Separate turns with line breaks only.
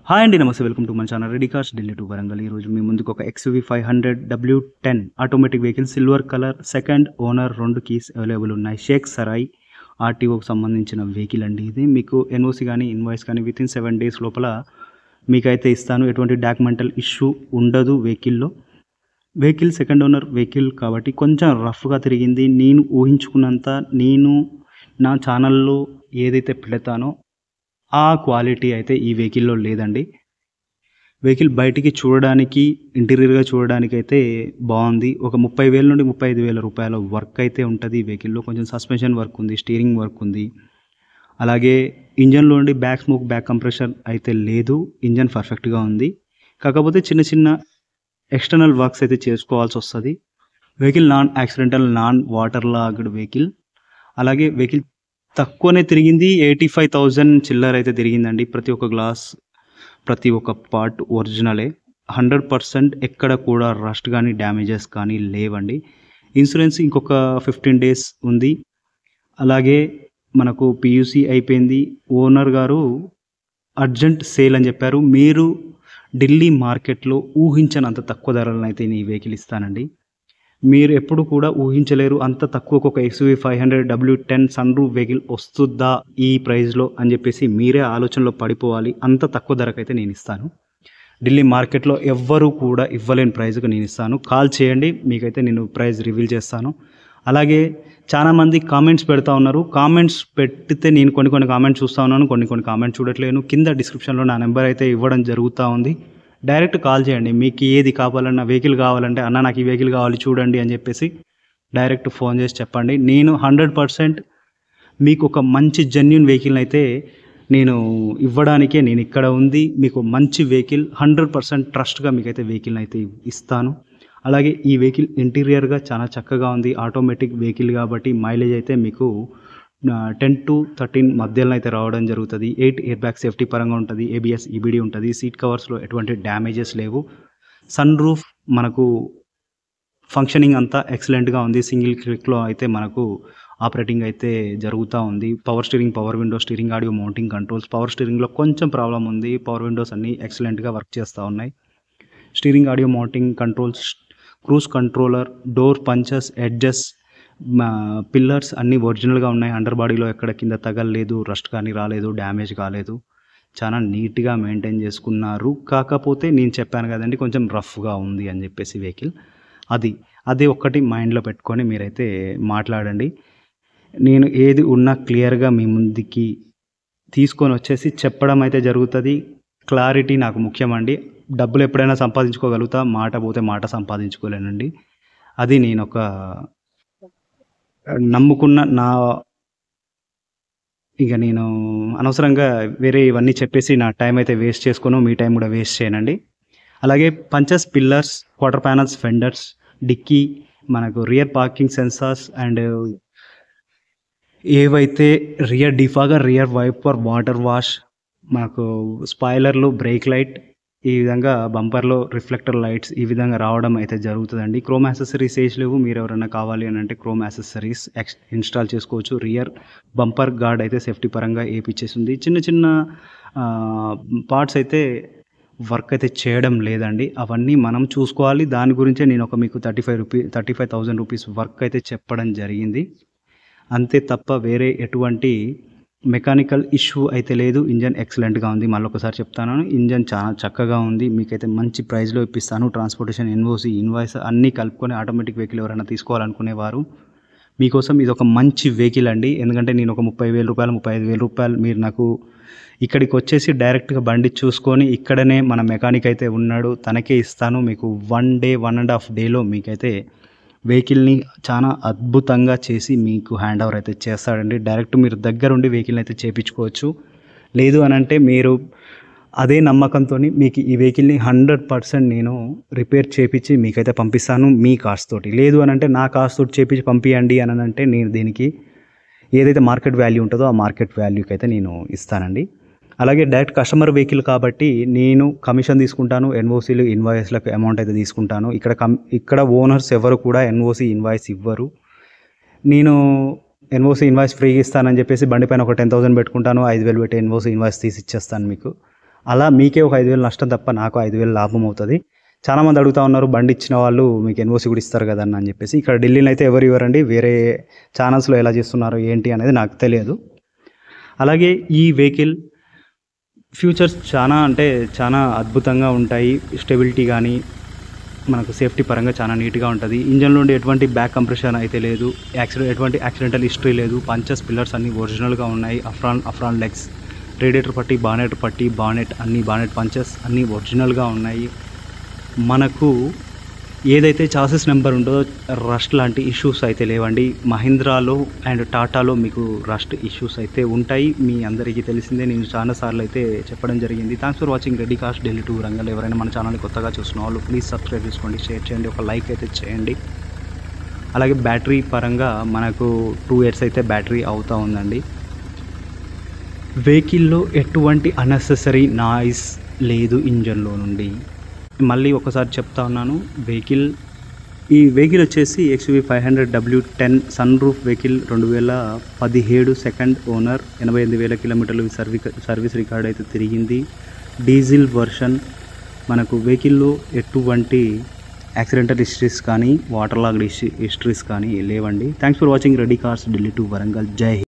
Hi అండి, నమస్తే. Welcome to మన channel ready cars Delhi to Warangal. ఈరోజు మీ ముందుకు ఒక XUV 500 W10 automatic vehicle, silver colour, second owner, 2 keys available ఉన్నాయి. షేక్ సరాయ్ ఆర్టీఓకి సంబంధించిన వెహికల్ అండి. ఇది మీకు ఎన్ఓసి కానీ ఇన్వాయిస్ కానీ వితిన్ 7 days లోపల మీకైతే ఇస్తాను. ఎటువంటి డాక్యుమెంటల్ ఇష్యూ ఉండదు వెహికల్లో. వెహికల్ సెకండ్ ఓనర్ వెహికల్ కాబట్టి కొంచెం రఫ్గా తిరిగింది. నేను ఊహించుకున్నంత, నేను నా ఛానల్లో ఏదైతే పెడతానో ఆ క్వాలిటీ అయితే ఈ వెహికల్లో లేదండి. వెహికల్ బయటికి చూడడానికి, ఇంటీరియర్గా చూడడానికి అయితే బాగుంది. ఒక 30,000 నుండి 35,000 రూపాయల వర్క్ అయితే ఉంటుంది ఈ వెహికల్లో. కొంచెం సస్పెన్షన్ వర్క్ ఉంది, స్టీరింగ్ వర్క్ ఉంది. అలాగే ఇంజన్లో నుండి బ్యాక్ స్మోక్, బ్యాక్ కంప్రెషర్ అయితే లేదు. ఇంజన్ పర్ఫెక్ట్గా ఉంది. కాకపోతే చిన్న చిన్న ఎక్స్టర్నల్ వర్క్స్ అయితే చేసుకోవాల్సి వస్తుంది. Vehicle non accidental, non water logged vehicle. అలాగే వెహికల్ తక్కువనే తిరిగింది. 85,000 చిల్లర అయితే తిరిగిందండి. ప్రతి ఒక్క గ్లాస్, ప్రతి ఒక్క పార్ట్ ఒరిజినలే. 100% ఎక్కడ కూడా రస్ట్ కానీ డ్యామేజెస్ కానీ లేవండి. ఇన్సూరెన్స్ ఇంకొక 15 days ఉంది. అలాగే మనకు PUC అయిపోయింది. ఓనర్ గారు అర్జెంట్ సేల్ అని చెప్పారు. మీరు ఢిల్లీ మార్కెట్లో ఊహించనంత తక్కువ ధరలను అయితే ఈ వెహికల్ ఇస్తానండి. మీరు ఎప్పుడు కూడా ఊహించలేరు అంత తక్కువకు ఒక XUV 500 W10 sun roof vehicle వస్తుందా ఈ ప్రైస్లో అని చెప్పేసి మీరే ఆలోచనలో పడిపోవాలి. అంత తక్కువ ధరకైతే నేను ఇస్తాను. ఢిల్లీ మార్కెట్లో ఎవ్వరూ కూడా ఇవ్వలేని ప్రైస్కి నేను ఇస్తాను. కాల్ చేయండి, మీకైతే నేను ప్రైస్ రివీల్ చేస్తాను. అలాగే చాలామంది కామెంట్స్ పెడతా ఉన్నారు. కామెంట్స్ పెట్టితే నేను కొన్ని కామెంట్స్ చూస్తూ ఉన్నాను, కొన్ని కామెంట్స్ చూడట్లేను. కింద డిస్క్రిప్షన్లో నా నెంబర్ అయితే ఇవ్వడం జరుగుతూ ఉంది. డైరెక్ట్ కాల్ చేయండి. మీకు ఏది కావాలన్నా, వెహికల్ కావాలంటే అన్న నాకు ఈ వెహికల్ కావాలి చూడండి అని చెప్పేసి డైరెక్ట్ ఫోన్ చేసి చెప్పండి. నేను 100% మీకు ఒక మంచి జెన్యూన్ వెహికల్ అయితే నేను ఇవ్వడానికే నేను ఇక్కడ ఉంది. మీకు మంచి వెహికల్ 100% ట్రస్ట్గా మీకైతే వెహికల్ అయితే ఇస్తాను. అలాగే ఈ వెహికల్ ఇంటీరియర్గా చాలా చక్కగా ఉంది. ఆటోమేటిక్ వెహికల్ కాబట్టి మైలేజ్ అయితే మీకు 10 to 13 మధ్యలో అయితే రావడం జరుగుతుంది. 8 ఎయిర్ బ్యాగ్ సేఫ్టీ పరంగా ఉంటుంది. ABS EBD ఉంటుంది. సీట్ కవర్స్లో ఎటువంటి డ్యామేజెస్ లేవు. సన్ రూఫ్ మనకు ఫంక్షనింగ్ అంతా ఎక్సలెంట్గా ఉంది. సింగిల్ క్లిక్లో అయితే మనకు ఆపరేటింగ్ అయితే జరుగుతూ ఉంది. Power steering, power window, steering audio mounting controls. Power స్టీరింగ్లో కొంచెం ప్రాబ్లం ఉంది. పవర్ విండోస్ అన్నీ ఎక్సలెంట్గా వర్క్ చేస్తూ ఉన్నాయి. Steering audio mounting controls, cruise controller, door punches, edges, pillars అన్నీ ఒరిజినల్గా ఉన్నాయి. అండర్ బాడీలో ఎక్కడ కింద తగలలేదు, రస్ట్ కానీ రాలేదు, డ్యామేజ్ కాలేదు. చాలా నీట్గా మెయింటైన్ చేసుకున్నారు. కాకపోతే నేను చెప్పాను కదండి కొంచెం రఫ్గా ఉంది అని చెప్పేసి వెహికల్. అది ఒక్కటి మైండ్లో పెట్టుకొని మీరైతే మాట్లాడండి. నేను ఏది ఉన్నా క్లియర్గా మీ ముందుకి తీసుకొని వచ్చేసి చెప్పడం అయితే జరుగుతుంది. క్లారిటీ నాకు ముఖ్యమండి. డబ్బులు ఎప్పుడైనా సంపాదించుకోగలుగుతా, మాట పోతే మాట సంపాదించుకోలేనండి. అది నేను ఒక నమ్ముకున్న ఇక నేను అనవసరంగా వేరే ఇవన్నీ చెప్పేసి నా టైం అయితే వేస్ట్ చేసుకోను, మీ టైం కూడా వేస్ట్ చేయనండి. అలాగే punches, pillars, quarter panels, fenders, dicky, మనకు రియర్ పార్కింగ్ సెన్సార్స్ అండ్ ఏవైతే rear defogger, rear wiper, water wash, మనకు స్పాయిలర్లు, బ్రేక్ లైట్, ఈ విధంగా బంపర్లో రిఫ్లెక్టర్ లైట్స్ ఈ విధంగా రావడం అయితే జరుగుతుందండి. క్రోమ్ యాక్సెసరీస్ లేవు. మీరు ఎవరైనా కావాలి అని అంటే క్రోమ్ యాక్సెసరీస్ ఇన్స్టాల్ చేసుకోవచ్చు. రియర్ బంపర్ గార్డ్ అయితే సేఫ్టీ పరంగా ఏపిచ్చేసింది. చిన్న పార్ట్స్ అయితే వర్క్ అయితే చేయడం లేదండి. అవన్నీ మనం చూసుకోవాలి. దాని గురించే నేను ఒక మీకు 35,000 రూపీస్ వర్క్ అయితే చెప్పడం జరిగింది. అంతే తప్ప వేరే ఎటువంటి మెకానికల్ ఇష్యూ అయితే లేదు. ఇంజన్ ఎక్సలెంట్గా ఉంది. మళ్ళీ ఒకసారి చెప్తాను, ఇంజన్ చాలా చక్కగా ఉంది. మీకైతే మంచి ప్రైస్లో ఇప్పిస్తాను. ట్రాన్స్పోర్టేషన్, ఎన్ఓసి, ఇన్వాయిస్ అన్నీ కలుపుకొని ఆటోమేటిక్ వెహికల్ ఎవరైనా తీసుకోవాలనుకునేవారు మీకోసం ఇది ఒక మంచి వెహికల్ అండి. ఎందుకంటే నేను ఒక 30,000 రూపాయలు, 35,000 రూపాయలు మీరు నాకు ఇక్కడికి వచ్చేసి డైరెక్ట్గా బండి చూసుకొని ఇక్కడనే మన మెకానిక్ అయితే ఉన్నాడు, తనకే ఇస్తాను. మీకు 1 day, 1.5 days మీకైతే వెహికల్ని చాలా అద్భుతంగా చేసి మీకు హ్యాండ్ ఓవర్ అయితే చేస్తాడండి. డైరెక్ట్ మీరు దగ్గరుండి వెహికల్ని అయితే చేయించుకోవచ్చు. లేదు అని అంటే మీరు అదే నమ్మకంతో మీకు ఈ వెహికల్ని 100% నేను రిపేర్ చేయించి మీకైతే పంపిస్తాను మీ కాస్ట్ తోటి. లేదు అని అంటే నా కాస్ట్ తోటి చేయించి పంపించండి అని అంటే నేను దీనికి ఏదైతే మార్కెట్ వాల్యూ ఉంటుందో ఆ మార్కెట్ వాల్యూకి అయితే నేను ఇస్తానండి. అలాగే డైరెక్ట్ కస్టమర్ వెహికల్ కాబట్టి నేను కమిషన్ తీసుకుంటాను. ఎన్ఓసీలు, ఇన్వాయిస్లకు అమౌంట్ అయితే తీసుకుంటాను. ఇక్కడ ఓనర్స్ ఎవరు కూడా ఎన్ఓసి, ఇన్వాయిస్ ఇవ్వరు. నేను ఎన్ఓసి, ఇన్వాయిస్ ఫ్రీగా ఇస్తానని చెప్పేసి బండి పైన ఒక 10,000 పెట్టుకుంటాను. 5,000 పెట్టి ఎన్ఓసి, ఇన్వాయిస్ తీసి ఇచ్చేస్తాను మీకు. అలా మీకే ఒక 5,000 నష్టం తప్ప నాకు 5,000 లాభం అవుతుంది. చాలామంది అడుగుతా ఉన్నారు, బండి ఇచ్చిన వాళ్ళు మీకు ఎన్ఓసి కూడా ఇస్తారు కదన్న అని చెప్పేసి. ఇక్కడ ఢిల్లీలో అయితే ఎవరు ఇవ్వరండి. వేరే ఛానల్స్లో ఎలా చేస్తున్నారు ఏంటి అనేది నాకు తెలియదు. అలాగే ఈ వెహికల్ ఫ్యూచర్స్ చాలా అద్భుతంగా ఉంటాయి. స్టెబిలిటీ కానీ మనకు సేఫ్టీ పరంగా చాలా నీట్గా ఉంటుంది. ఇంజన్లో ఉండే ఎటువంటి బ్యాక్ కంప్రెషన్ అయితే లేదు, ఎటువంటి యాక్సిడెంటల్ హిస్టరీ లేదు. పంచెస్ పిల్లర్స్ అన్నీ ఒరిజినల్గా ఉన్నాయి. అఫ్రాన్ లెగ్స్, రేడియేటర్ పట్టి, బానెట్ అన్ని బానెట్ పంచెస్ అన్నీ ఒరిజినల్గా ఉన్నాయి. మనకు ఏదైతే చాసిస్ నెంబర్ ఉందో రస్ట్ లాంటి ఇష్యూస్ అయితే లేవండి. మహీంద్రాలో అండ్ టాటాలో మీకు రస్ట్ ఇష్యూస్ అయితే ఉంటాయి. మీ అందరికీ తెలిసిందే, నేను చాలాసార్లు అయితే చెప్పడం జరిగింది. Thanks for watching Reddy cars Delhi to Warangal. ఎవరైనా మన ఛానల్ని కొత్తగా చూస్తున్న వాళ్ళు ప్లీజ్ సబ్స్క్రైబ్ చేసుకోండి, షేర్ చేయండి, ఒక లైక్ అయితే చేయండి. అలాగే బ్యాటరీ పరంగా మనకు 2 years అయితే బ్యాటరీ అవుతూ ఉందండి. వెహికల్లో ఎటువంటి అన్నెసెసరీ నాయిస్ లేదు ఇంజన్లో నుండి. మళ్ళీ ఒకసారి చెప్తా ఉన్నాను, ఈ వెహికల్ వచ్చేసి XUV 500W10 sun roof vehicle, 2017 second owner, 88,000 కిలోమీటర్లు సర్వీస్ రికార్డ్ అయితే తిరిగింది. Diesel version. మనకు వెహికల్లో ఎటువంటి యాక్సిడెంటల్ హిస్టరీస్ కానీ వాటర్ లాగ్ హిస్టరీస్ కానీ లేవండి. Thanks for watching Reddy cars Delhi to Warangal. Jai Hind.